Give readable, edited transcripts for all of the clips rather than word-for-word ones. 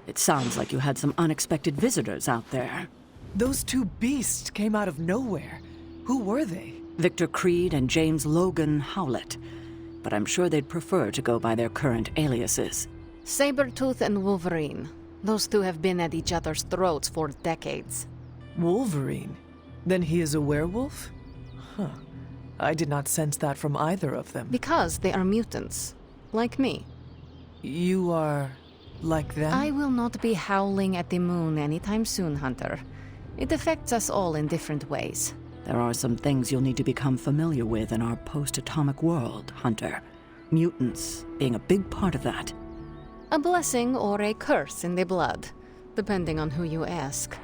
It sounds like you had some unexpected visitors out there. Those two beasts came out of nowhere. Who were they? Victor Creed and James Logan Howlett. But I'm sure they'd prefer to go by their current aliases. Sabretooth and Wolverine. Those two have been at each other's throats for decades. Wolverine? Then he is a werewolf? Huh. I did not sense that from either of them. Because they are mutants. Like me. You are... like them? I will not be howling at the moon anytime soon, Hunter. It affects us all in different ways. There are some things you'll need to become familiar with in our post-atomic world, Hunter. Mutants being a big part of that. A blessing or a curse in the blood, depending on who you ask.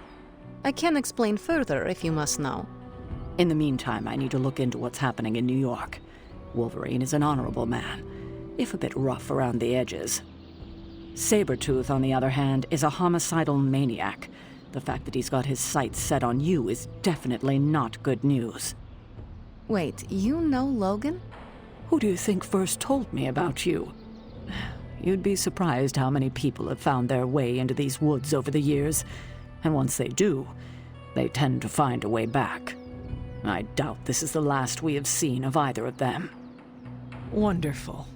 I can explain further if you must know. In the meantime, I need to look into what's happening in New York. Wolverine is an honorable man, if a bit rough around the edges. Sabretooth, on the other hand, is a homicidal maniac. The fact that he's got his sights set on you is definitely not good news. Wait, you know Logan? Who do you think first told me about you? You'd be surprised how many people have found their way into these woods over the years, and once they do, they tend to find a way back. I doubt this is the last we have seen of either of them. Wonderful.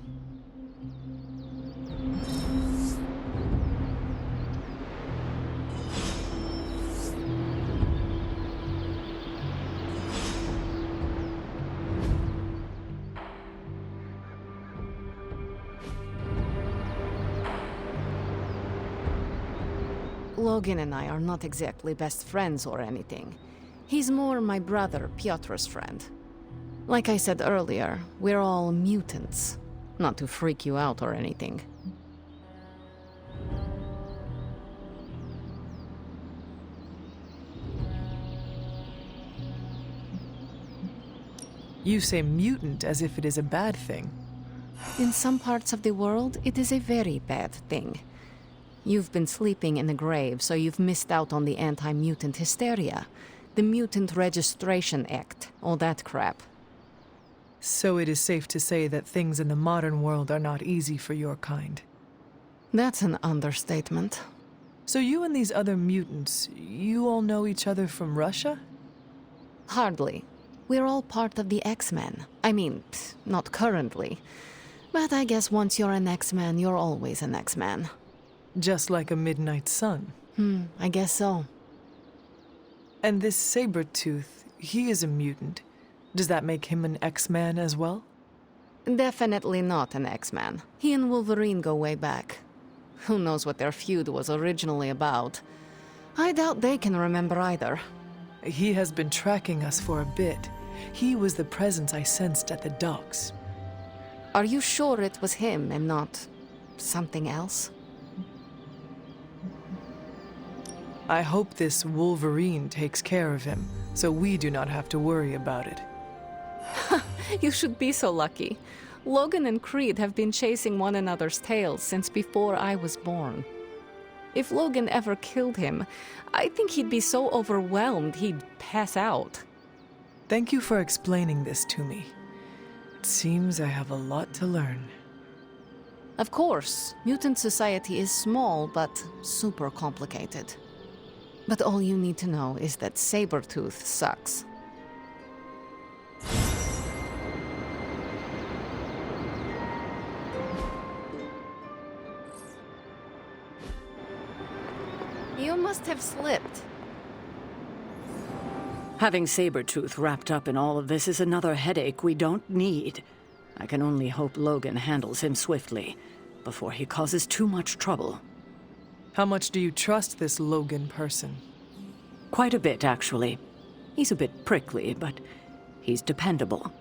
Logan and I are not exactly best friends or anything. He's more my brother, Piotr's friend. Like I said earlier, we're all mutants. Not to freak you out or anything. You say mutant as if it is a bad thing. In some parts of the world, it is a very bad thing. You've been sleeping in a grave, so you've missed out on the anti-mutant hysteria. The Mutant Registration Act, all that crap. So it is safe to say that things in the modern world are not easy for your kind. That's an understatement. So you and these other mutants, you all know each other from Russia? Hardly. We're all part of the X-Men. I mean, not currently. But I guess once you're an X-Man, you're always an X-Man. Just like a midnight sun. I guess so. And this Sabretooth, he is a mutant. Does that make him an X-Man as well? Definitely not an X-Man. He and Wolverine go way back. Who knows what their feud was originally about. I doubt they can remember either. He has been tracking us for a bit. He was the presence I sensed at the docks. Are you sure it was him and not something else? I hope this Wolverine takes care of him, so we do not have to worry about it. You should be so lucky. Logan and Creed have been chasing one another's tails since before I was born. If Logan ever killed him, I think he'd be so overwhelmed he'd pass out. Thank you for explaining this to me. It seems I have a lot to learn. Of course, mutant society is small but super complicated. But all you need to know is that Sabretooth sucks. You must have slipped. Having Sabretooth wrapped up in all of this is another headache we don't need. I can only hope Logan handles him swiftly, before he causes too much trouble. How much do you trust this Logan person? Quite a bit, actually. He's a bit prickly, but he's dependable.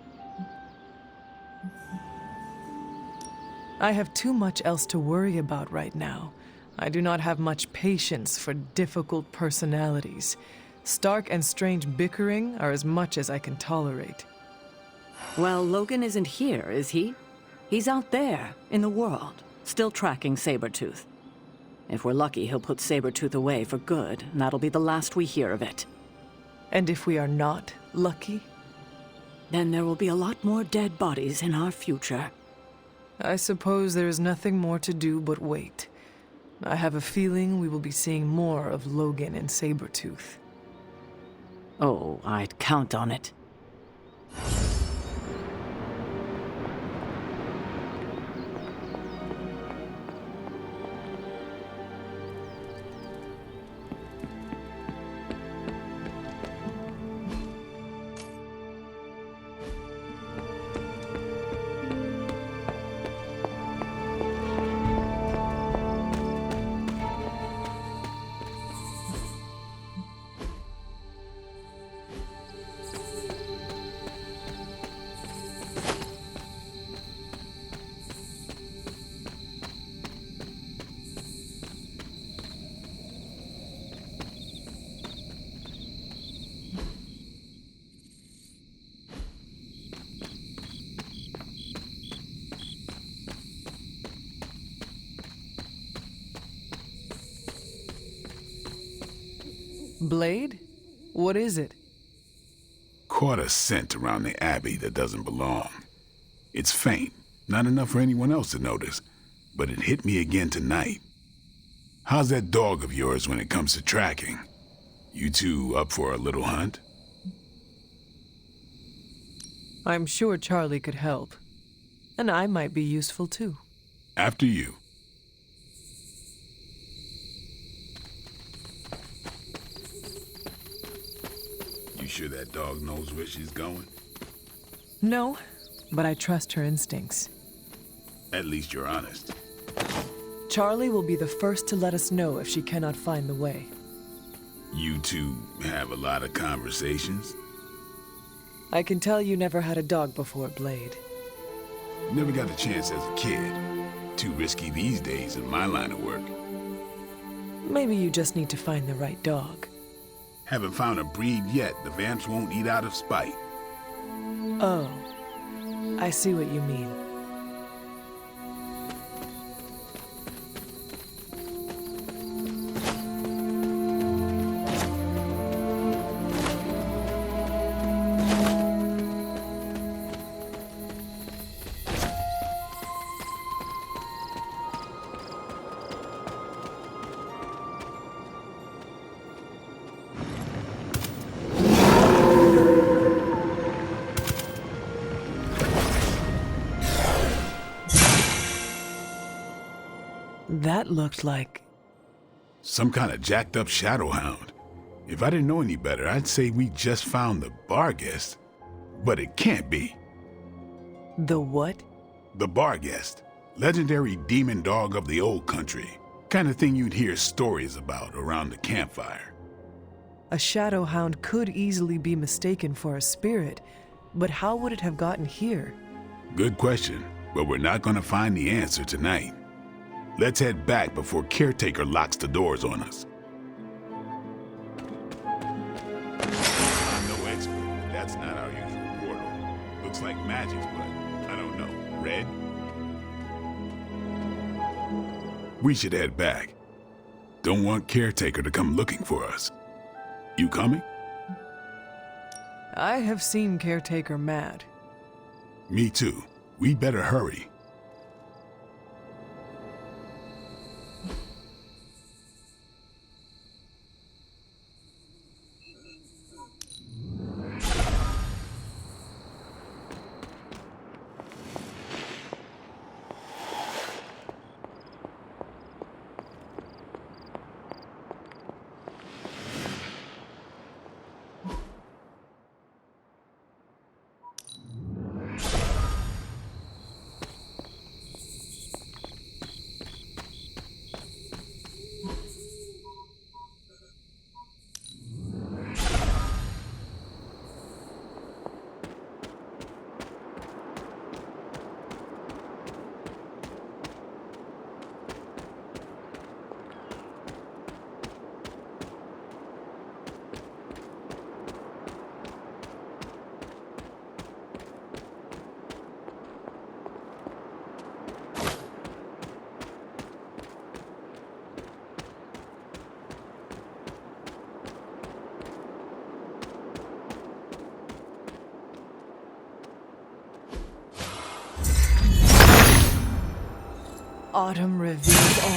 I have too much else to worry about right now. I do not have much patience for difficult personalities. Stark and Strange bickering are as much as I can tolerate. Well, Logan isn't here, is he? He's out there, in the world, still tracking Sabretooth. If we're lucky, he'll put Sabretooth away for good, and that'll be the last we hear of it. And if we are not lucky? Then there will be a lot more dead bodies in our future. I suppose there is nothing more to do but wait. I have a feeling we will be seeing more of Logan and Sabretooth. Oh, I'd count on it. Blade? What is it? Caught a scent around the Abbey that doesn't belong. It's faint, not enough for anyone else to notice, but it hit me again tonight. How's that dog of yours when it comes to tracking? You two up for a little hunt? I'm sure Charlie could help. And I might be useful too. After you. You sure that dog knows where she's going? No, but I trust her instincts. At least you're honest. Charlie will be the first to let us know if she cannot find the way. You two have a lot of conversations? I can tell you never had a dog before, Blade. Never got a chance as a kid. Too risky these days in my line of work. Maybe you just need to find the right dog. Haven't found a breed yet the Vamps won't eat out of spite. Oh, I see what you mean. That looked like... some kind of jacked up shadowhound. If I didn't know any better, I'd say we just found the Barghest. But it can't be. The what? The Barghest. Legendary demon dog of the old country. Kind of thing you'd hear stories about around the campfire. A shadowhound could easily be mistaken for a spirit, but how would it have gotten here? Good question, but we're not gonna find the answer tonight. Let's head back before Caretaker locks the doors on us. I'm no expert, but that's not our usual portal. Looks like magic's, but I don't know. Red? We should head back. Don't want Caretaker to come looking for us. You coming? I have seen Caretaker mad. Me too. We better hurry. Autumn reveals all.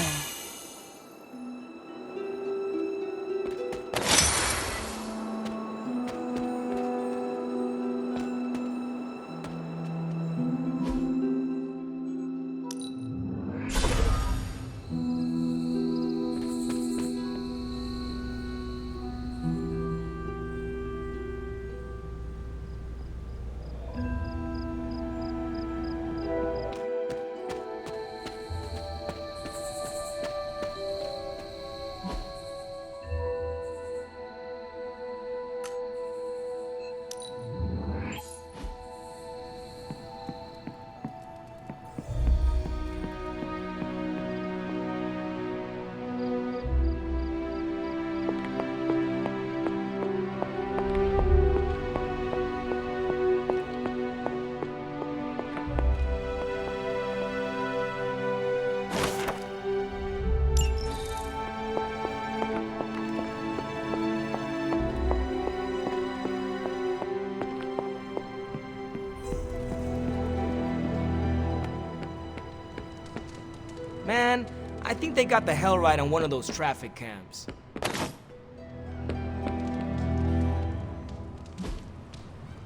Man, I think they got the hell right on one of those traffic cams.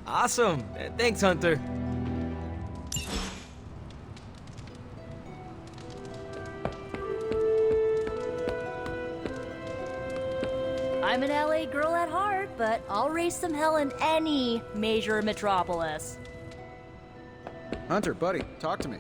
Awesome. Thanks, Hunter. I'm an LA girl at heart, but I'll raise some hell in any major metropolis. Hunter, buddy, talk to me.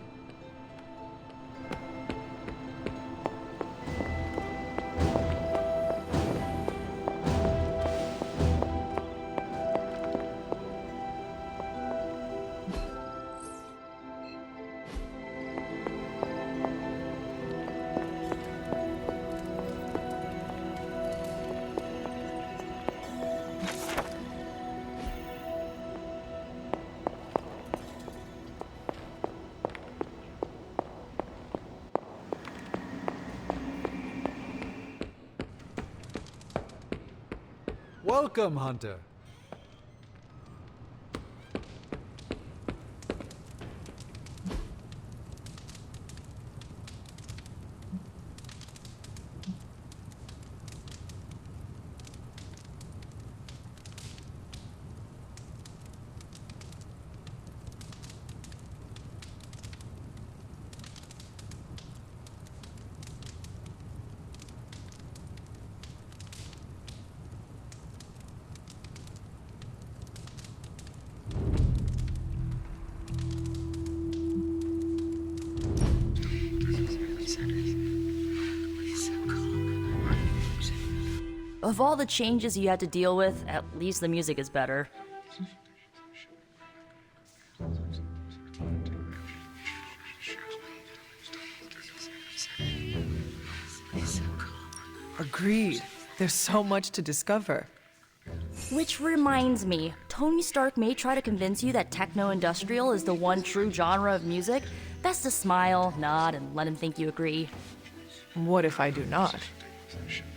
Welcome, Hunter. Of all the changes you had to deal with, at least the music is better. Agreed. There's so much to discover. Which reminds me, Tony Stark may try to convince you that techno-industrial is the one true genre of music. Best to smile, nod, and let him think you agree. What if I do not?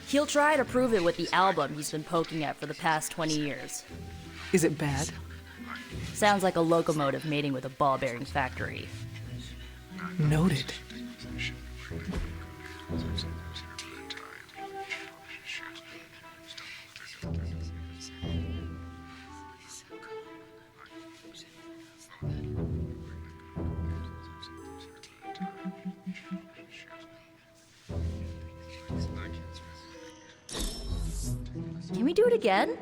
He'll try to prove it with the album he's been poking at for the past 20 years. Is it bad? Sounds like a locomotive mating with a ball bearing factory. Noted. Can we do it again?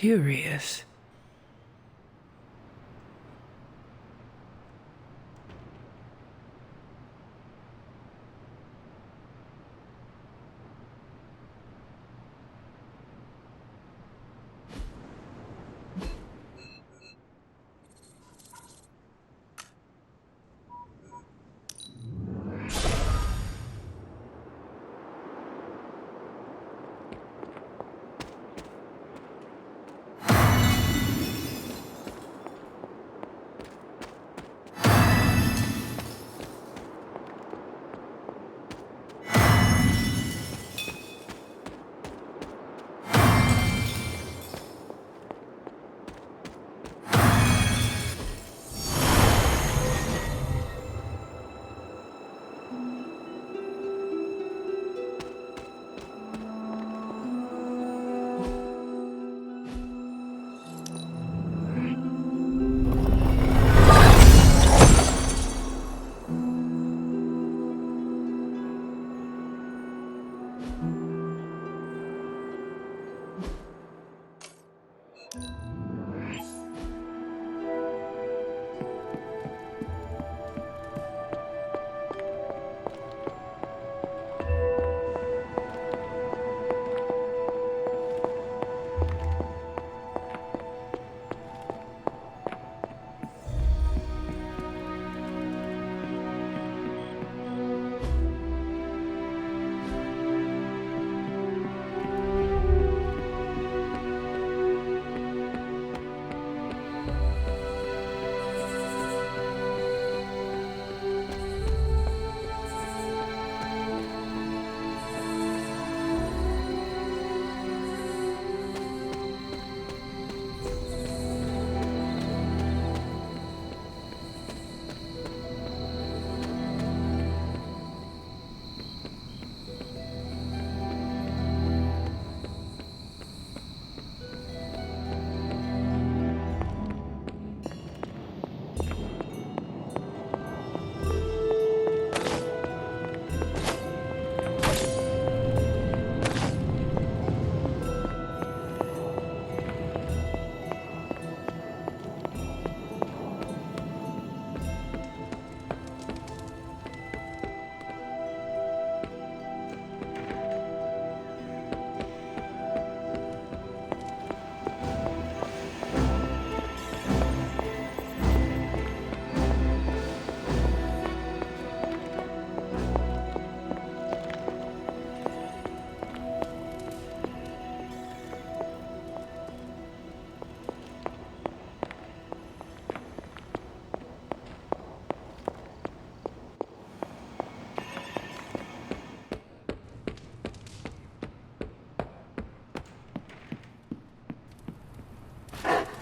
Curious.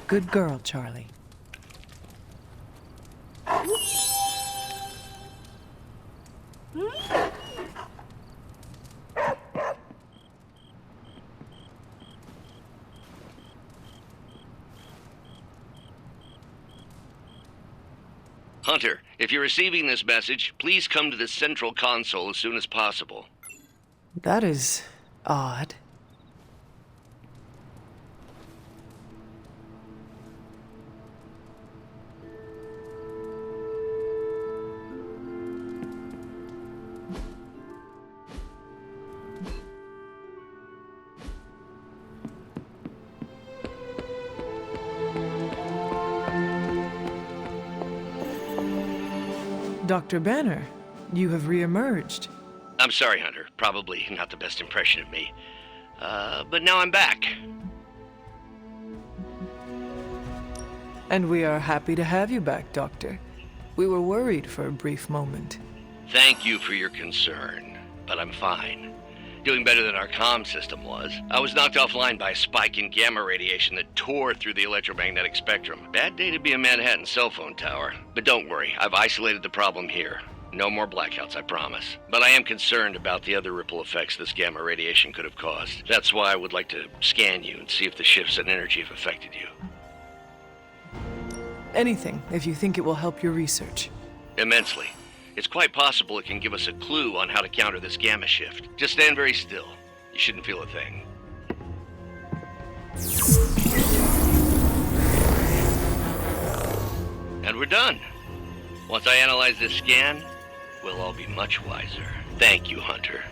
Good girl, Charlie. Hunter, if you're receiving this message, please come to the central console as soon as possible. That is odd. Dr. Banner, you have reemerged. I'm sorry, Hunter. Probably not the best impression of me. But now I'm back. And we are happy to have you back, Doctor. We were worried for a brief moment. Thank you for your concern, but I'm fine. Doing better than our comm system was. I was knocked offline by a spike in gamma radiation that tore through the electromagnetic spectrum. Bad day to be a Manhattan cell phone tower. But don't worry, I've isolated the problem here. No more blackouts, I promise. But I am concerned about the other ripple effects this gamma radiation could have caused. That's why I would like to scan you and see if the shifts in energy have affected you. Anything, if you think it will help your research. Immensely. It's quite possible it can give us a clue on how to counter this gamma shift. Just stand very still. You shouldn't feel a thing. And we're done. Once I analyze this scan, we'll all be much wiser. Thank you, Hunter.